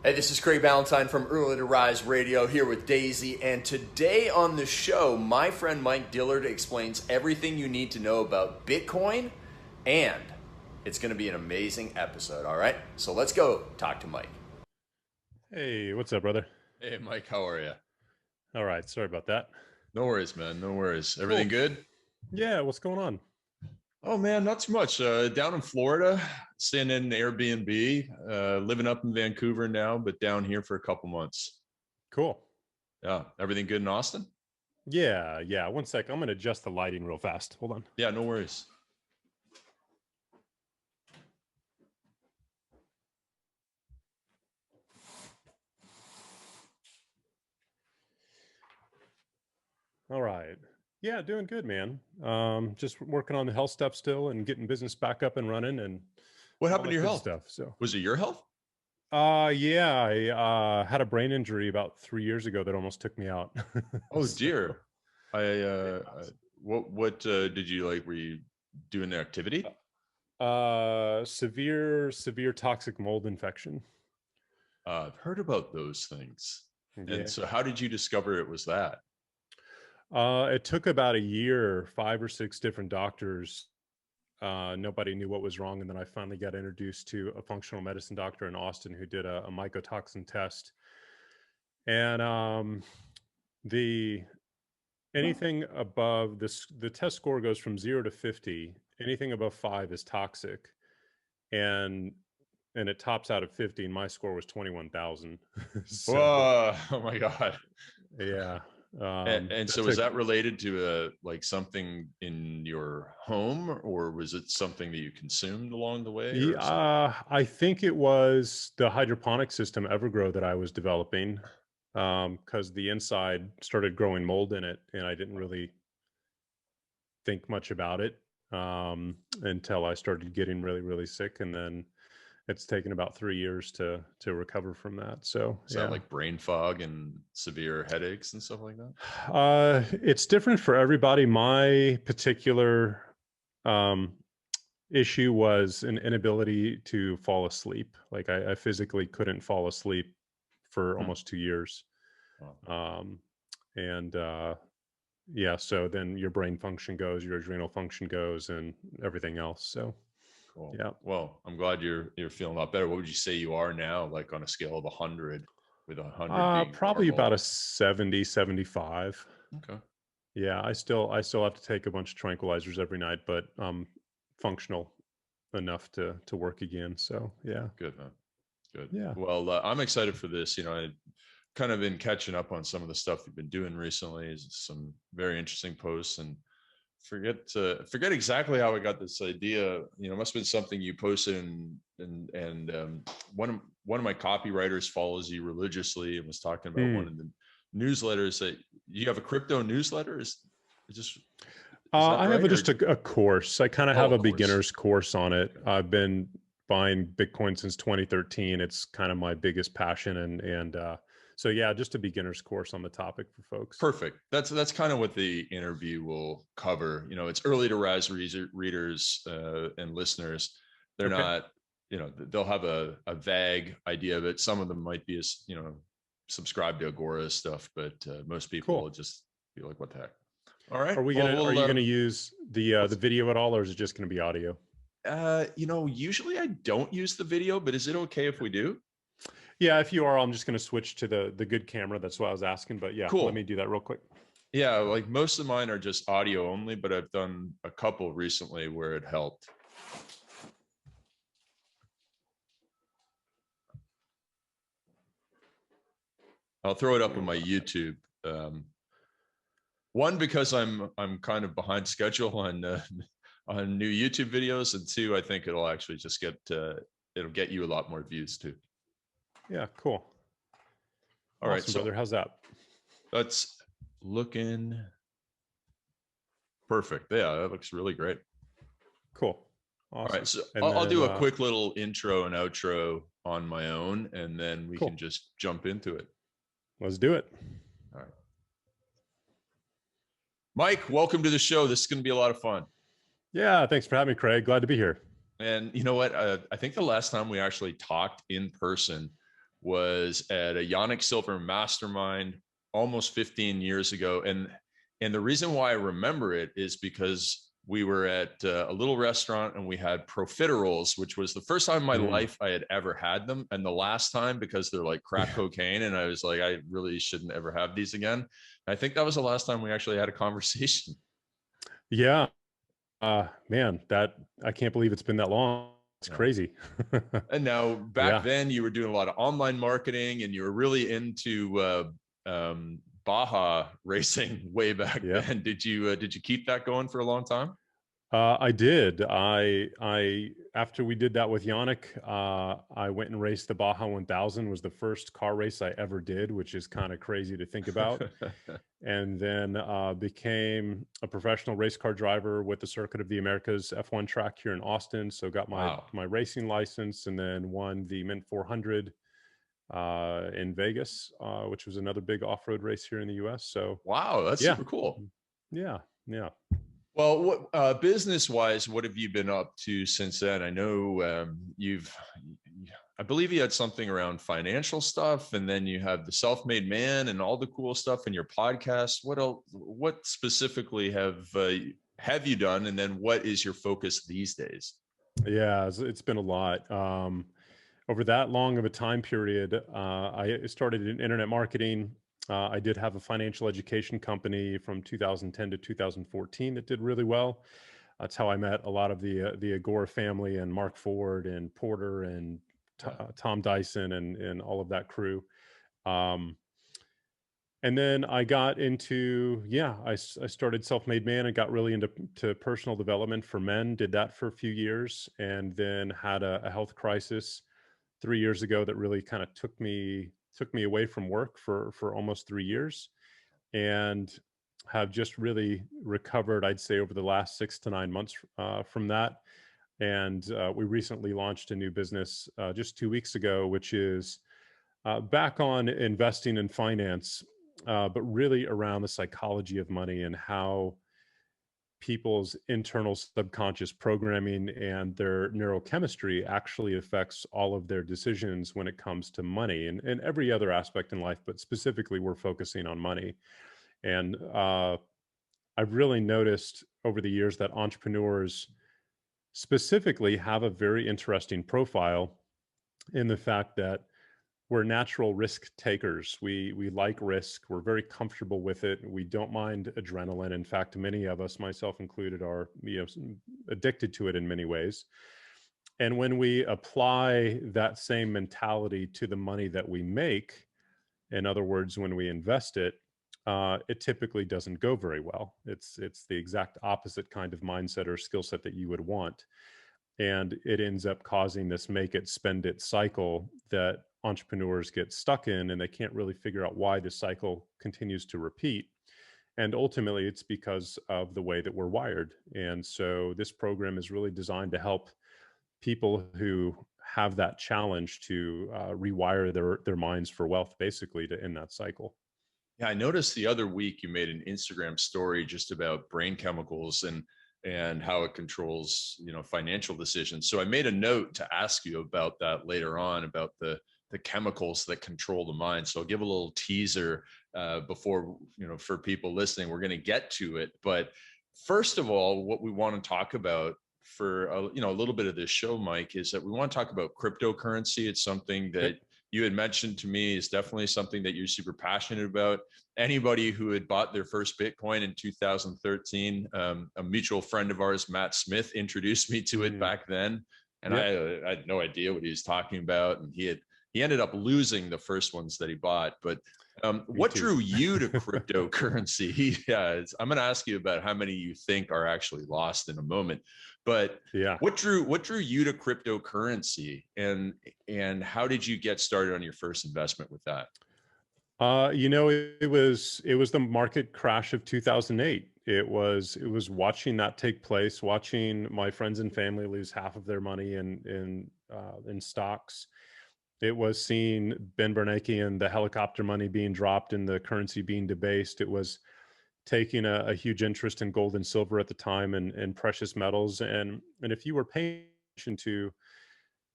Hey, this is Craig Ballantyne from Early to Rise Radio here with Daisy, and today on the show, my friend Mike Dillard explains everything you need to know about Bitcoin, and it's going to be an amazing episode, all right? So let's go talk to Mike. Hey, what's up, brother? Hey, Mike, how are you? All right, sorry about that. No worries, man. No worries. Everything good? Yeah, what's going on? Oh, man, not too much. Down in Florida, staying in an Airbnb, living up in Vancouver now, but down here for a couple months. Cool. Yeah, everything good in Austin? Yeah. 1 sec. I'm going to adjust the lighting real fast. Hold on. Yeah, no worries. All right. Yeah, doing good, man. Just working on the health stuff still and getting business back up and running. And what happened to your health stuff? So was it your health? Yeah, I had a brain injury about 3 years ago that almost took me out. Oh dear. What did you like? Were you doing an activity? Severe toxic mold infection. I've heard about those things. Yeah. And so how did you discover it was that? It took about a year, 5 or 6 different doctors. Nobody knew what was wrong. And then I finally got introduced to a functional medicine doctor in Austin who did a mycotoxin test. And anything above this, the test score goes from 0 to 50. Anything above 5 is toxic. And it tops out at 50. And my score was 21,000. So, whoa, oh my God. Yeah. And so was that related to like something in your home, or was it something that you consumed along the way? I think it was the hydroponic system Evergrow that I was developing, because the inside started growing mold in it, and I didn't really think much about it until I started getting really, really sick, and then it's taken about 3 years to recover from that. So is that like brain fog and severe headaches and stuff like that? It's different for everybody. My particular issue was an inability to fall asleep. Like I physically couldn't fall asleep for almost 2 years. Wow. So then your brain function goes, your adrenal function goes, and everything else. So cool. Yeah. Well, I'm glad you're feeling a lot better. What would you say you are now, like on a scale of 100, with 100 being probably normal? about a 70, 75. Okay. Yeah, I still have to take a bunch of tranquilizers every night, but functional enough to work again. So yeah. Good, man. Good. Yeah. Well, I'm excited for this. You know, I kind of been catching up on some of the stuff you've been doing recently. Some very interesting posts, and forget exactly how I got this idea. You know, it must have been something you posted, and one of my copywriters follows you religiously and was talking about one of the newsletters that you have a crypto newsletter. I have just a course. I kind of have a beginner's course on it. I've been buying Bitcoin since 2013. It's kind of my biggest passion, and so yeah, just a beginner's course on the topic for folks. Perfect. That's kind of what the interview will cover. You know, it's early to rise readers and listeners. They're not, you know, they'll have a vague idea of it. Some of them might be, you know, subscribe to Agora stuff, but most people will just be like, what the heck? All right. Are you going to use the video at all, or is it just going to be audio? You know, usually I don't use the video, but is it okay if we do? Yeah, if you are, I'm just going to switch to the good camera. That's what I was asking, but yeah, cool. Let me do that real quick. Yeah, like most of mine are just audio only, but I've done a couple recently where it helped. I'll throw it up on my YouTube. One, because I'm kind of behind schedule on new YouTube videos, and two, I think it'll actually just it'll get you a lot more views too. Yeah, cool. All right, so brother, how's that? That's looking perfect. Yeah, that looks really great. Cool. Awesome. All right, so I'll do a quick little intro and outro on my own, and then we can just jump into it. Let's do it. All right. Mike, welcome to the show. This is going to be a lot of fun. Yeah, thanks for having me, Craig. Glad to be here. And you know what? I think the last time we actually talked in person was at a Yannick Silver mastermind almost 15 years ago. And the reason why I remember it is because we were at a little restaurant and we had profiteroles, which was the first time in my life I had ever had them. And the last time, because they're like crack cocaine. And I was like, I really shouldn't ever have these again. I think that was the last time we actually had a conversation. Yeah. Man, that I can't believe it's been that long. It's crazy. And now back then you were doing a lot of online marketing and you were really into Baja racing way back then. Did you keep that going for a long time? I did. I after we did that with Yannick, I went and raced the Baja 1000. Was the first car race I ever did, which is kind of crazy to think about. And then became a professional race car driver with the Circuit of the Americas F1 track here in Austin. So got my racing license, and then won the Mint 400 in Vegas, which was another big off-road race here in the U.S. So wow, that's super cool. Yeah. Well, what business-wise, what have you been up to since then? I know I believe you had something around financial stuff, and then you have the self-made man and all the cool stuff in your podcast. What else? What specifically have you done? And then what is your focus these days? Yeah, it's been a lot. Over that long of a time period, I started in internet marketing. I did have a financial education company from 2010 to 2014 that did really well. That's how I met a lot of the Agora family and Mark Ford and Porter and Tom Dyson and all of that crew. And then I got into, I started Self-Made Man and got really into personal development for men, did that for a few years, and then had a health crisis 3 years ago that really kind of took me away from work for almost 3 years, and have just really recovered, I'd say, over the last 6 to 9 months from that. And we recently launched a new business just 2 weeks ago, which is back on investing in finance, but really around the psychology of money and how people's internal subconscious programming and their neurochemistry actually affects all of their decisions when it comes to money and every other aspect in life, but specifically we're focusing on money. And I've really noticed over the years that entrepreneurs specifically have a very interesting profile in the fact that we're natural risk takers. We like risk. We're very comfortable with it. We don't mind adrenaline. In fact, many of us, myself included, are addicted to it in many ways. And when we apply that same mentality to the money that we make, in other words, when we invest it, it typically doesn't go very well. It's the exact opposite kind of mindset or skill set that you would want. And it ends up causing this make it, spend it cycle that entrepreneurs get stuck in, and they can't really figure out why the cycle continues to repeat. And ultimately, it's because of the way that we're wired. And so this program is really designed to help people who have that challenge to rewire their minds for wealth, basically, to end that cycle. Yeah, I noticed the other week you made an Instagram story just about brain chemicals and how it controls, financial decisions. So I made a note to ask you about that later on, about the chemicals that control the mind. So I'll give a little teaser before, for people listening, we're going to get to it. But first of all, what we want to talk about for a little bit of this show, Mike, is that we want to talk about cryptocurrency. It's something that you had mentioned to me is definitely something that you're super passionate about. Anybody who had bought their first Bitcoin in 2013, a mutual friend of ours, Matt Smith, introduced me to it back then. And I had no idea what he was talking about. And he ended up losing the first ones that he bought. But what drew you to cryptocurrency? I'm going to ask you about how many you think are actually lost in a moment. But what drew you to cryptocurrency, and how did you get started on your first investment with that? It was the market crash of 2008. It was watching that take place, watching my friends and family lose half of their money in stocks. It was seeing Ben Bernanke and the helicopter money being dropped and the currency being debased. It was taking a huge interest in gold and silver at the time and precious metals. And if you were paying attention to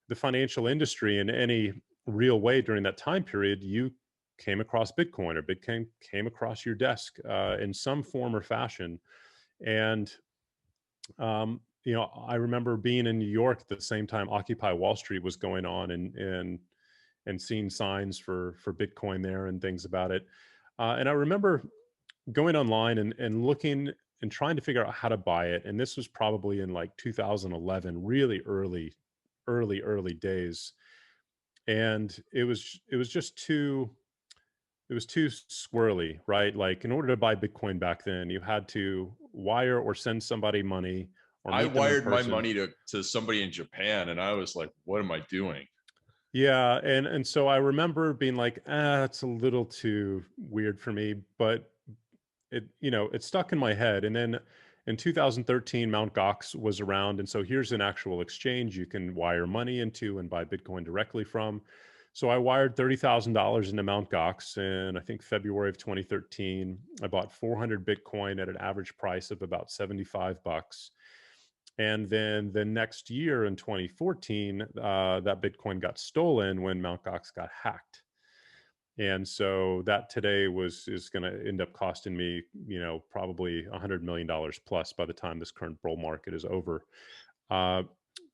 the financial industry in any real way during that time period, you came across Bitcoin, or Bitcoin came across your desk in some form or fashion. And, I remember being in New York at the same time Occupy Wall Street was going on, and seeing signs for Bitcoin there and things about it. And I remember going online and looking and trying to figure out how to buy it. And this was probably in like 2011, really early days. And it was just too squirrely, right? Like, in order to buy Bitcoin back then, you had to wire or send somebody money or I meet them in wired my person. money to somebody in Japan, and I was like, what am I doing? Yeah, and so I remember being like, it's a little too weird for me, but it stuck in my head. And then in 2013, Mt. Gox was around, and so here's an actual exchange you can wire money into and buy Bitcoin directly from. So I wired $30,000 into Mt. Gox in, I think, February of 2013. I bought 400 Bitcoin at an average price of about $75. And then the next year in 2014, that Bitcoin got stolen when Mt. Gox got hacked. And so that today is going to end up costing me, probably $100 million plus by the time this current bull market is over.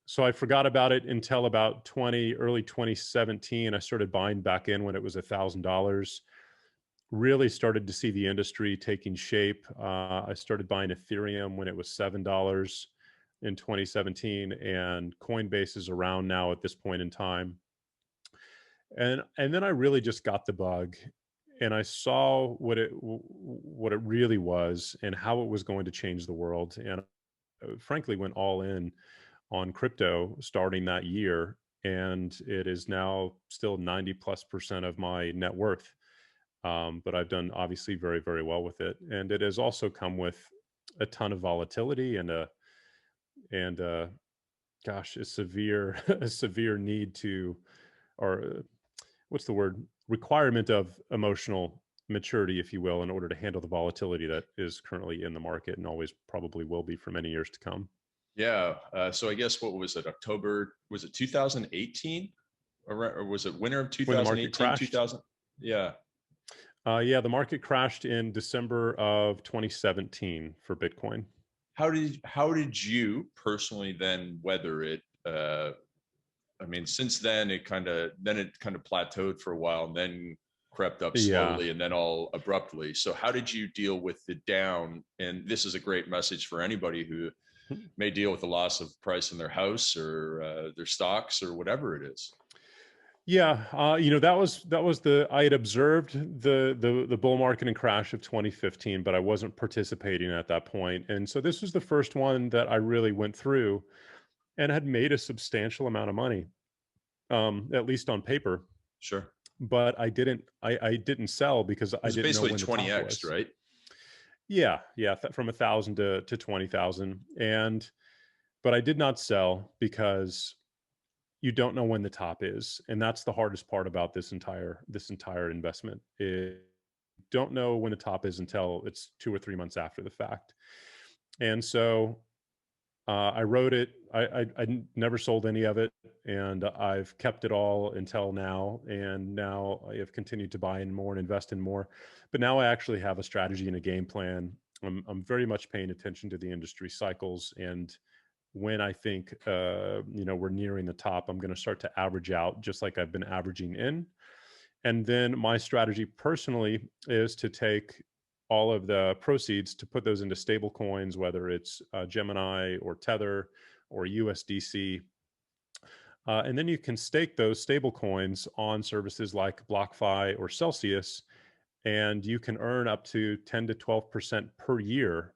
So I forgot about it until about early 2017. I started buying back in when it was $1,000. Really started to see the industry taking shape. I started buying Ethereum when it was $7 in 2017, and Coinbase is around now at this point in time. And then I really just got the bug, and I saw what it really was and how it was going to change the world. And frankly, went all in on crypto starting that year, and it is now still 90+% of my net worth. But I've done obviously very, very well with it, and it has also come with a ton of volatility and a severe a severe need to, or what's the word, requirement of emotional maturity, if you will, in order to handle the volatility that is currently in the market and always probably will be for many years to come. Yeah. So I guess, what was it? October, was it 2018? Or was it winter of 2018? 2000? Yeah. The market crashed in December of 2017 for Bitcoin. How did you personally then weather it? I mean, since then it kind of plateaued for a while, and then crept up slowly, and then all abruptly. So how did you deal with the down? And this is a great message for anybody who may deal with the loss of price in their house or their stocks or whatever it is. Yeah, I had observed the bull market and crash of 2015, but I wasn't participating at that point. And so this was the first one that I really went through and had made a substantial amount of money, at least on paper. Sure. But I didn't sell because I didn't know when the top was. Basically 20x, right? Yeah, from 1,000 to 20,000, but I did not sell because you don't know when the top is, and that's the hardest part about this entire investment. You don't know when the top is until it's 2 or 3 months after the fact. And so I wrote it. I never sold any of it, and I've kept it all until now. And now I have continued to buy in more and invest in more. But now I actually have a strategy and a game plan. I'm very much paying attention to the industry cycles, and when I think we're nearing the top, I'm going to start to average out just like I've been averaging in. And then my strategy personally is to take all of the proceeds to put those into stable coins, whether it's Gemini or Tether or USDC. And then you can stake those stable coins on services like BlockFi or Celsius, and you can earn up to 10 to 12% per year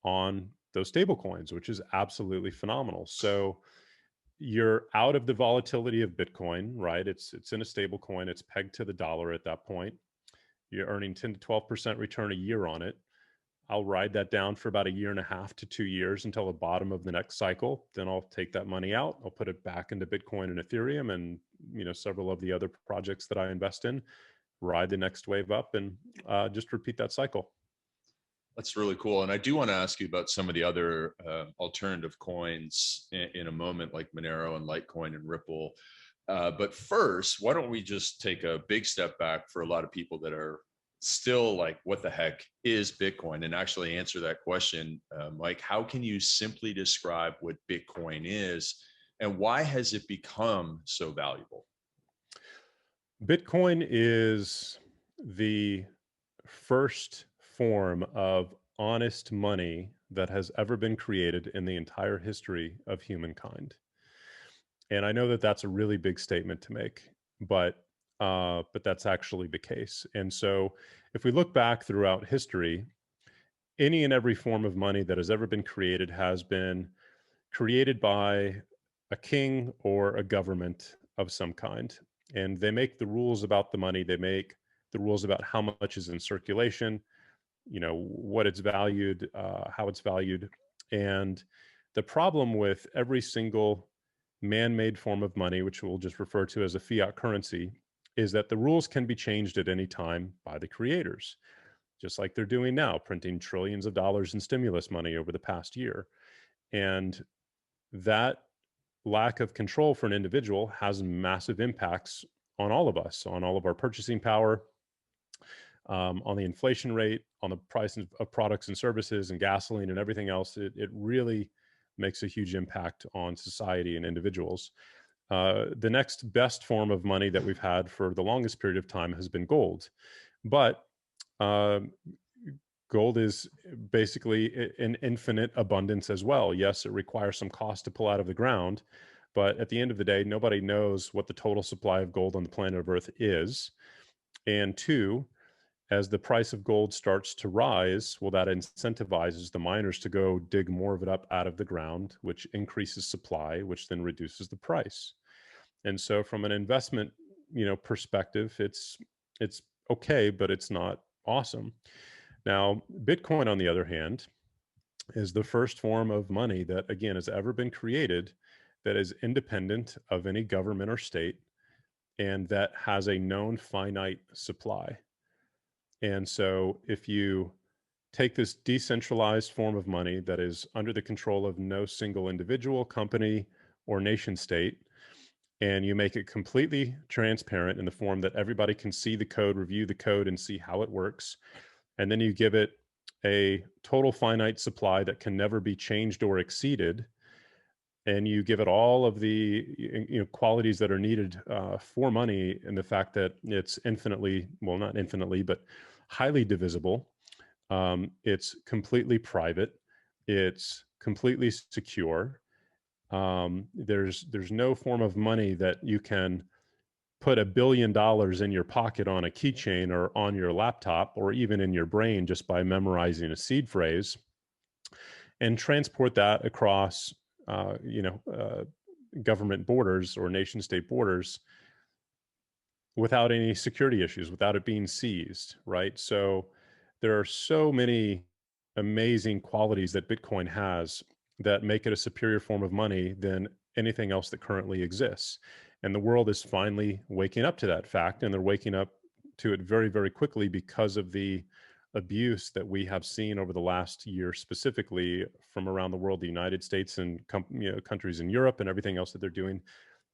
on those stable coins, which is absolutely phenomenal. So you're out of the volatility of Bitcoin, right? It's in a stable coin. It's pegged to the dollar at that point. You're earning 10 to 12% return a year on it. I'll ride that down for about 1.5 to 2 years until the bottom of the next cycle. Then I'll take that money out. I'll put it back into Bitcoin and Ethereum and several of the other projects that I invest in, ride the next wave up, and just repeat that cycle. That's really cool. And I do want to ask you about some of the other alternative coins in a moment, like Monero and Litecoin and Ripple. But first, why don't we just take a big step back for a lot of people that are still like, what the heck is Bitcoin? And actually answer that question, Mike. How can you simply describe what Bitcoin is and why has it become so valuable? Bitcoin is the first form of honest money that has ever been created in the entire history of humankind. And I know that that's a really big statement to make, but that's actually the case. And so, if we look back throughout history, any and every form of money that has ever been created has been created by a king or a government of some kind. And they make the rules about the money. They make the rules about how much is in circulation, what it's valued, how it's valued. And the problem with every single man-made form of money, which we'll just refer to as a fiat currency, is that the rules can be changed at any time by the creators, just like they're doing now, printing trillions of dollars in stimulus money over the past year. And that lack of control for an individual has massive impacts on all of us, on all of our purchasing power, on the inflation rate, on the price of products and services and gasoline and everything else. It really makes a huge impact on society and individuals. The next best form of money that we've had for the longest period of time has been gold. But gold is basically an infinite abundance as well. Yes, it requires some cost to pull out of the ground, but at the end of the day, nobody knows what the total supply of gold on the planet of Earth is. And two, as the price of gold starts to rise, well, that incentivizes the miners to go dig more of it up out of the ground, which increases supply, which then reduces the price. And so from an investment, perspective, it's okay, but it's not awesome. Now, Bitcoin, on the other hand, is the first form of money that, again, has ever been created that is independent of any government or state and that has a known finite supply. And so if you take this decentralized form of money that is under the control of no single individual, company, or nation state, and you make it completely transparent in the form that everybody can see the code, review the code, and see how it works, and then you give it a total finite supply that can never be changed or exceeded, and you give it all of the qualities that are needed for money, and the fact that it's infinitely, well, not infinitely, but highly divisible. It's completely private. It's completely secure. There's no form of money that you can put $1 billion in your pocket on a keychain or on your laptop or even in your brain just by memorizing a seed phrase and transport that across government borders or nation state borders without any security issues, without it being seized, right? So there are so many amazing qualities that Bitcoin has that make it a superior form of money than anything else that currently exists. And the world is finally waking up to that fact, and they're waking up to it very, very quickly because of the abuse that we have seen over the last year, specifically from around the world, the United States and countries in Europe and everything else that they're doing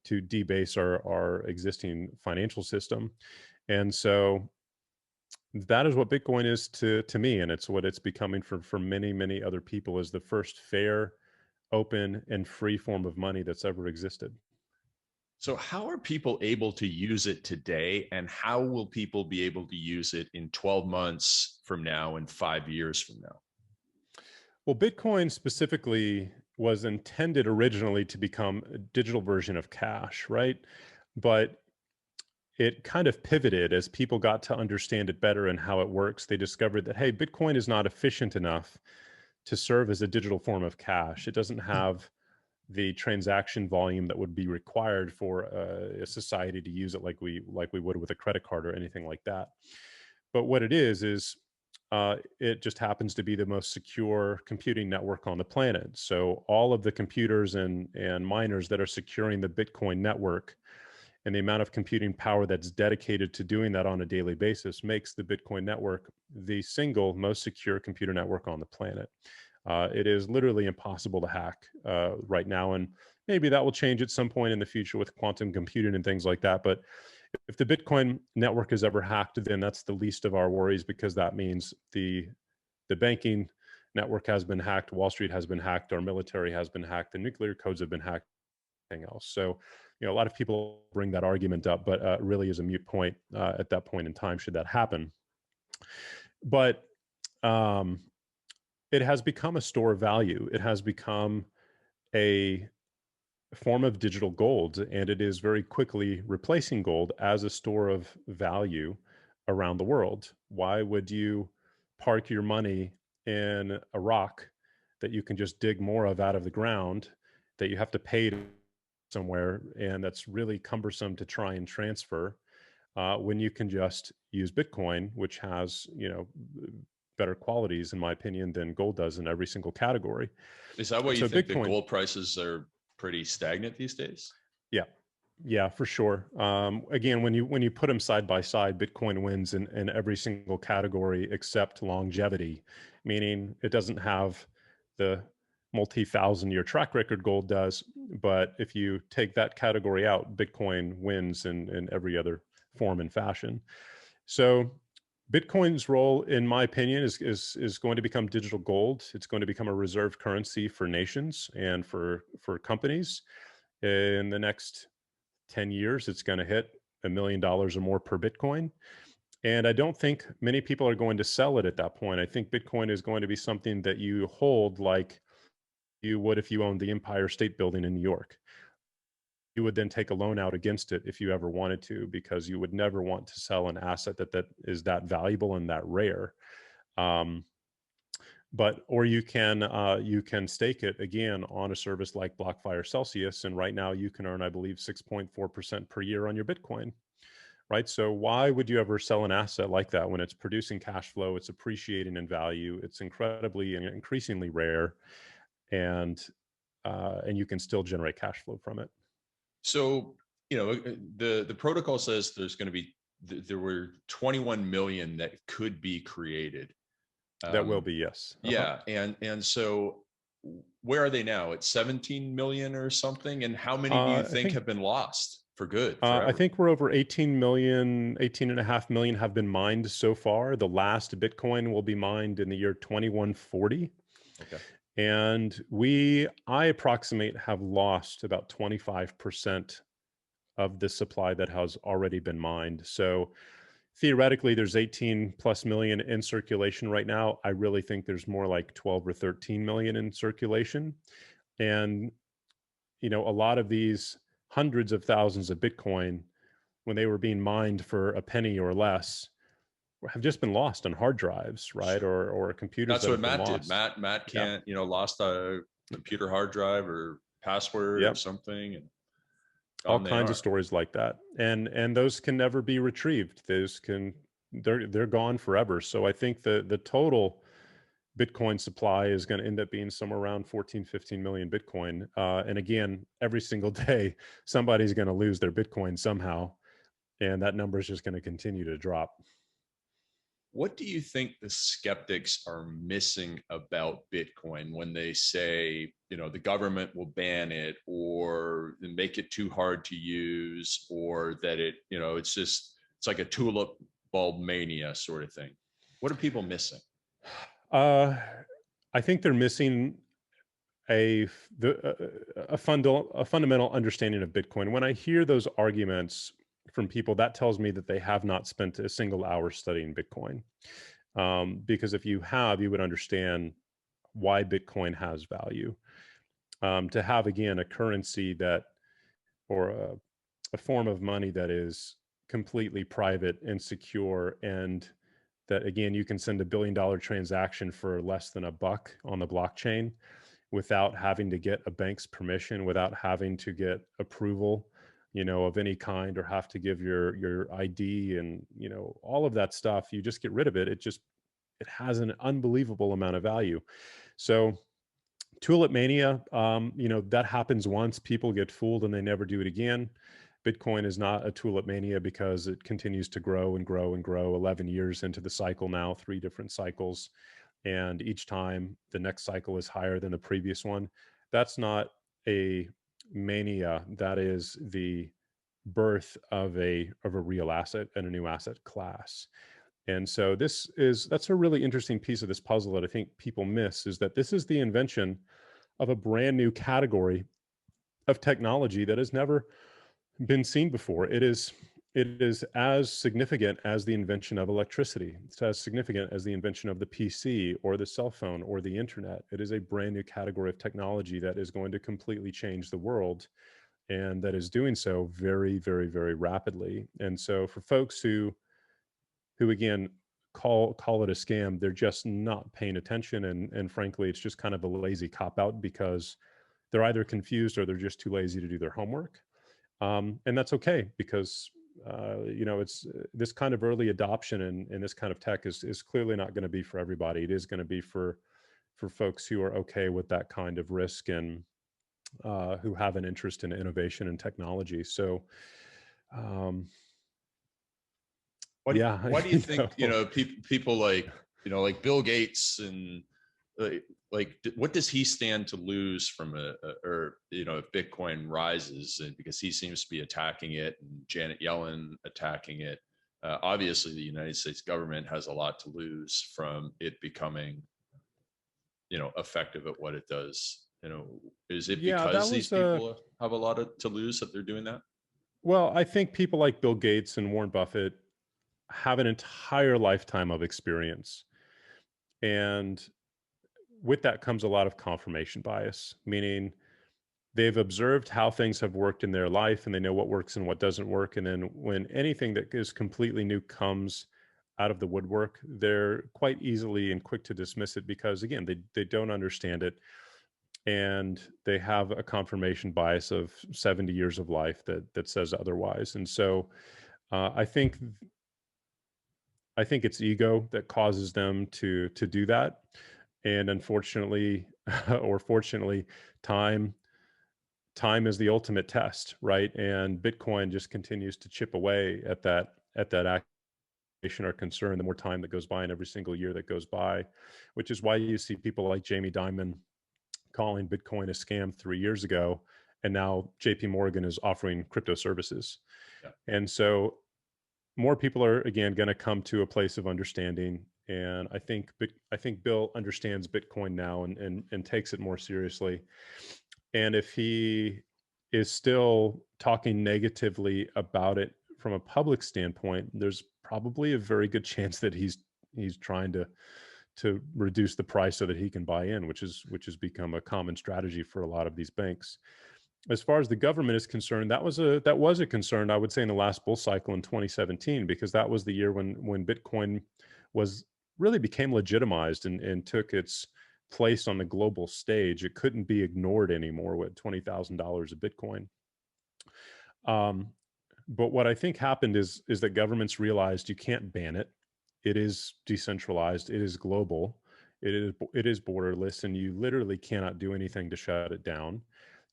to debase our existing financial system. And so that is what Bitcoin is to me, and it's what it's becoming for many, many other people, is the first fair, open, and free form of money that's ever existed. So how are people able to use it today, and how will people be able to use it in 12 months from now and 5 years from now? Well, Bitcoin specifically was intended originally to become a digital version of cash, right? But it kind of pivoted as people got to understand it better and how it works. They discovered that, hey, Bitcoin is not efficient enough to serve as a digital form of cash. It doesn't have the transaction volume that would be required for a society to use it like we would with a credit card or anything like that. But what it is it just happens to be the most secure computing network on the planet. So all of the computers and miners that are securing the Bitcoin network and the amount of computing power that's dedicated to doing that on a daily basis makes the Bitcoin network the single most secure computer network on the planet. It is literally impossible to hack right now. And maybe that will change at some point in the future with quantum computing and things like that. But if the Bitcoin network is ever hacked, then that's the least of our worries, because that means the banking network has been hacked, Wall Street has been hacked, our military has been hacked, the nuclear codes have been hacked, anything else. So, a lot of people bring that argument up, but it really is a moot point at that point in time, should that happen. But it has become a store of value. It has become a form of digital gold, and it is very quickly replacing gold as a store of value around the world. Why would you park your money in a rock that you can just dig more of out of the ground, that you have to pay somewhere, and that's really cumbersome to try and transfer, when you can just use Bitcoin, which has, better qualities, in my opinion, than gold does in every single category. Is that why you So think Bitcoin, the gold prices are pretty stagnant these days? Yeah, for sure. Again, when you put them side by side, Bitcoin wins in every single category except longevity, meaning it doesn't have the multi-thousand-year track record gold does. But if you take that category out, Bitcoin wins in every other form and fashion. So Bitcoin's role, in my opinion, is going to become digital gold. It's going to become a reserve currency for nations and for companies. In the next 10 years, it's going to hit $1 million or more per Bitcoin. And I don't think many people are going to sell it at that point. I think Bitcoin is going to be something that you hold like you would if you owned the Empire State Building in New York. You would then take a loan out against it if you ever wanted to, because you would never want to sell an asset that is that valuable and that rare. Or you can stake it again on a service like BlockFi or Celsius, and right now you can earn, I believe, 6.4% per year on your Bitcoin. Right. So why would you ever sell an asset like that when it's producing cash flow, it's appreciating in value, it's incredibly and increasingly rare, and you can still generate cash flow from it? So, the protocol says there were 21 million that could be created. That will be, yes. Yeah. And so where are they now? At 17 million or something? And how many do you think have been lost for good? I think we're over 18 million, 18.5 million have been mined so far. The last Bitcoin will be mined in the year 2140. Okay. And I approximate, have lost about 25% of the supply that has already been mined. So theoretically, there's 18 plus million in circulation right now. I really think there's more like 12 or 13 million in circulation. And, a lot of these hundreds of thousands of Bitcoin, when they were being mined for a penny or less, have just been lost on hard drives, right? Or computers. That's what Matt did. Matt can't, lost a computer hard drive or password or something. And all kinds of stories like that. And those can never be retrieved. They're gone forever. So I think the total Bitcoin supply is going to end up being somewhere around 14, 15 million Bitcoin. And again, every single day, somebody's going to lose their Bitcoin somehow. And that number is just going to continue to drop. What do you think the skeptics are missing about Bitcoin when they say, the government will ban it or make it too hard to use, or that it's like a tulip bulb mania sort of thing? What are people missing? I think they're missing a fundamental understanding of Bitcoin. When I hear those arguments from people, that tells me that they have not spent a single hour studying Bitcoin. Because if you have, you would understand why Bitcoin has value. To have, again, a currency or a form of money that is completely private and secure, and that, again, you can send $1 billion transaction for less than $1 on the blockchain without having to get a bank's permission, without having to get approval, of any kind, or have to give your ID and, all of that stuff. You just get rid of it. It has an unbelievable amount of value. So Tulip Mania, that happens once. People get fooled and they never do it again. Bitcoin is not a Tulip Mania because it continues to grow and grow and grow. 11 years into the cycle now, 3 different cycles. And each time the next cycle is higher than the previous one. That's not a mania, that is the birth of a real asset and a new asset class. And so that's a really interesting piece of this puzzle that I think people miss, is that this is the invention of a brand new category of technology that has never been seen before. It is as significant as the invention of electricity. It's as significant as the invention of the PC or the cell phone or the internet. It is a brand new category of technology that is going to completely change the world, and that is doing so very, very, very rapidly. And so for folks who again call it a scam, they're just not paying attention. And frankly, it's just kind of a lazy cop out, because they're either confused or they're just too lazy to do their homework. And that's okay, because it's this kind of early adoption and this kind of tech is clearly not going to be for everybody. It is going to be for folks who are okay with that kind of risk, and who have an interest in innovation and technology. So, yeah. Why do you think, people like, like Bill Gates and what does he stand to lose from if Bitcoin rises? And because he seems to be attacking it, and Janet Yellen attacking it. Obviously, the United States government has a lot to lose from it becoming, effective at what it does. Is it Yeah, because that these was people have a lot to lose that they're doing that? well, I think people like Bill Gates and Warren Buffett have an entire lifetime of experience. And with that comes a lot of confirmation bias, meaning they've observed how things have worked in their life, and they know what works and what doesn't work. And then when anything that is completely new comes out of the woodwork, they're quite easily and quick to dismiss it, because again, they don't understand it. And they have a confirmation bias of 70 years of life that says otherwise. And so I think it's ego that causes them to do that. And unfortunately, or fortunately, time is the ultimate test, right? And Bitcoin just continues to chip away at that accusation or concern the more time that goes by, and every single year that goes by, which is why you see people like Jamie Dimon calling Bitcoin a scam 3 years ago, and now JP Morgan is offering crypto services. Yeah. And so more people are again going to come to a place of understanding. And I think Bill understands Bitcoin now, and takes it more seriously. And if he is still talking negatively about it from a public standpoint, there's probably a very good chance that he's trying to reduce the price so that he can buy in, which has become a common strategy for a lot of these banks. As far as the government is concerned, that was a concern, I would say, in the last bull cycle in 2017, because that was the year when Bitcoin became legitimized and took its place on the global stage. It couldn't be ignored anymore with $20,000 of Bitcoin. But what I think happened is that governments realized you can't ban it. It is decentralized. It is global. It is borderless, and you literally cannot do anything to shut it down.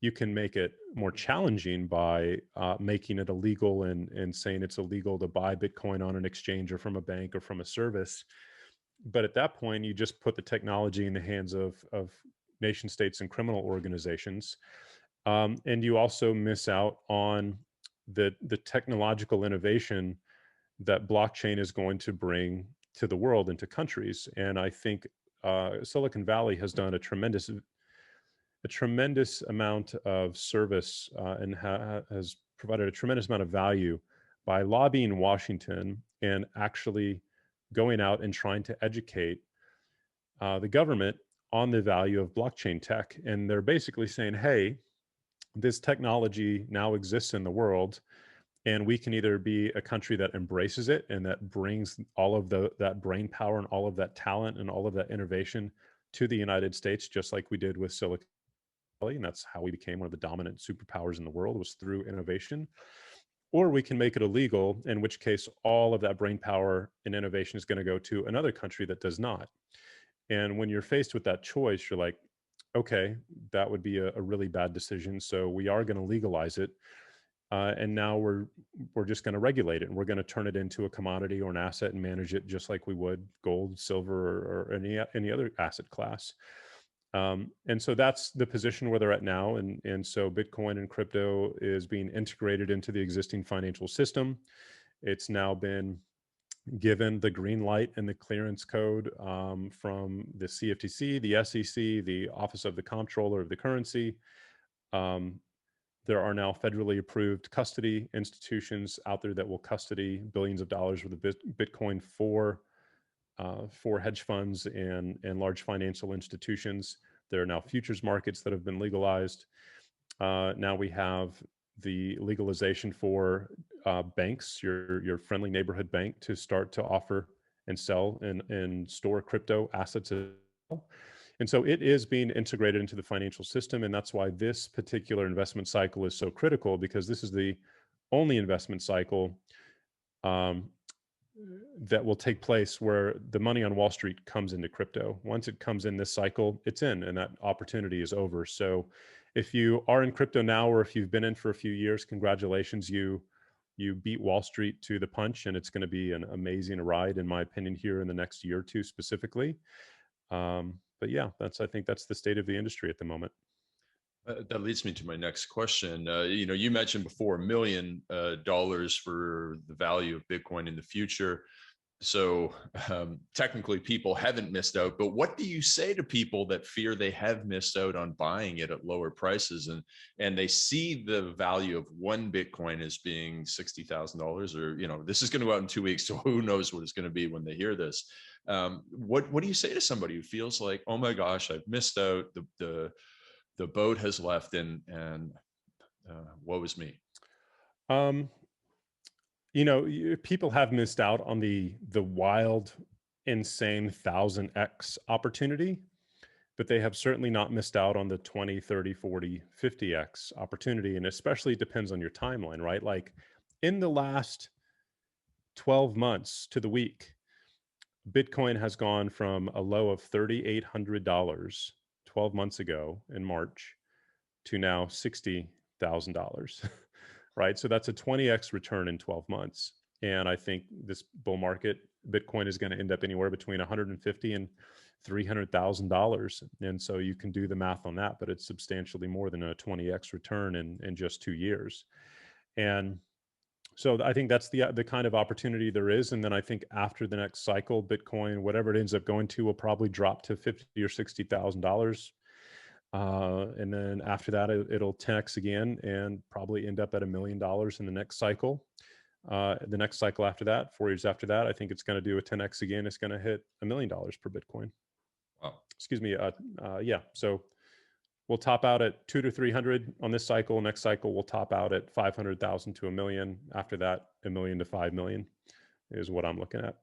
You can make it more challenging by making it illegal and saying it's illegal to buy Bitcoin on an exchange or from a bank or from a service. But at that point, you just put the technology in the hands of nation states and criminal organizations. And you also miss out on the technological innovation that blockchain is going to bring to the world and to countries. And I think Silicon Valley has done a tremendous amount of service and has provided a tremendous amount of value by lobbying Washington and actually going out and trying to educate the government on the value of blockchain tech. And they're basically saying, hey, this technology now exists in the world, and we can either be a country that embraces it and that brings all of that brain power and all of that talent and all of that innovation to the United States, just like we did with Silicon Valley. And that's how we became one of the dominant superpowers in the world, was through innovation. Or we can make it illegal, in which case all of that brain power and innovation is going to go to another country that does not. And when you're faced with that choice, you're like, okay, that would be a really bad decision. So we are going to legalize it. And now we're just going to regulate it, and we're going to turn it into a commodity or an asset and manage it just like we would gold, silver, or any other asset class. And so that's the position where they're at now. And so Bitcoin and crypto is being integrated into the existing financial system. It's now been given the green light and the clearance code from the CFTC, the SEC, the Office of the Comptroller of the Currency. There are now federally approved custody institutions out there that will custody billions of dollars worth of Bitcoin for hedge funds and large financial institutions. There are now futures markets that have been legalized. Now we have the legalization for banks, your friendly neighborhood bank, to start to offer and sell and store crypto assets as well. And so it is being integrated into the financial system. And that's why this particular investment cycle is so critical, because this is the only investment cycle that will take place where the money on Wall Street comes into crypto. Once it comes in this cycle, it's in, and that opportunity is over. So if you are in crypto now, or if you've been in for a few years, congratulations, you beat Wall Street to the punch, and it's going to be an amazing ride, in my opinion, here in the next year or two specifically. But yeah, I think that's the state of the industry at the moment. That leads me to my next question. You mentioned before $1 million for the value of Bitcoin in the future. So technically people haven't missed out, but what do you say to people that fear they have missed out on buying it at lower prices, and they see the value of one Bitcoin as being $60,000, or, this is going to go out in 2 weeks, so who knows what it's going to be when they hear this. What do you say to somebody who feels like, oh my gosh, I've missed out, the boat has left, and woe is me? People have missed out on the wild, insane 1000x opportunity, but they have certainly not missed out on the 20, 30, 40, 50x opportunity. And especially it depends on your timeline, right? Like in the last 12 months to the week, Bitcoin has gone from a low of $3,800 12 months ago in March to now $60,000, right? So that's a 20x return in 12 months. And I think this bull market, Bitcoin is going to end up anywhere between $150,000 and $300,000. And so you can do the math on that, but it's substantially more than a 20x return in just 2 years. And so I think that's the kind of opportunity there is. And then I think after the next cycle, Bitcoin, whatever it ends up going to, will probably drop to $50,000 or $60,000. And then after that, it'll 10x again and probably end up at $1 million in the next cycle. The next cycle after that, 4 years after that, I think it's going to do a 10x again. It's going to hit $1 million per Bitcoin. Wow. Excuse me. Yeah. So we'll top out at 200 to 300 on this cycle. Next cycle, we'll top out at 500,000 to $1 million. After that, $1 million to $5 million is what I'm looking at.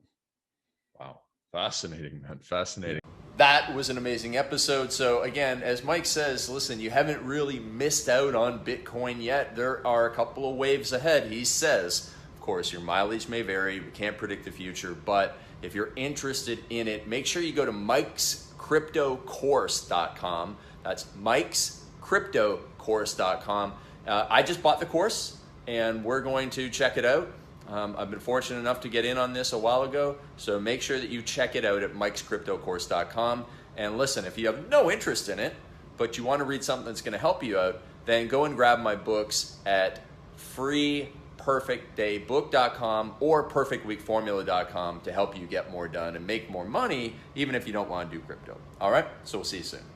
Wow. Fascinating, man. Fascinating. That was an amazing episode. So again, as Mike says, listen, you haven't really missed out on Bitcoin yet. There are a couple of waves ahead. He says, of course, your mileage may vary. We can't predict the future, but if you're interested in it, make sure you go to mikescryptocourse.com. That's mikescryptocourse.com. I just bought the course, and we're going to check it out. I've been fortunate enough to get in on this a while ago, so make sure that you check it out at mikescryptocourse.com. And listen, if you have no interest in it, but you want to read something that's going to help you out, then go and grab my books at freeperfectdaybook.com or perfectweekformula.com to help you get more done and make more money, even if you don't want to do crypto. All right, so we'll see you soon.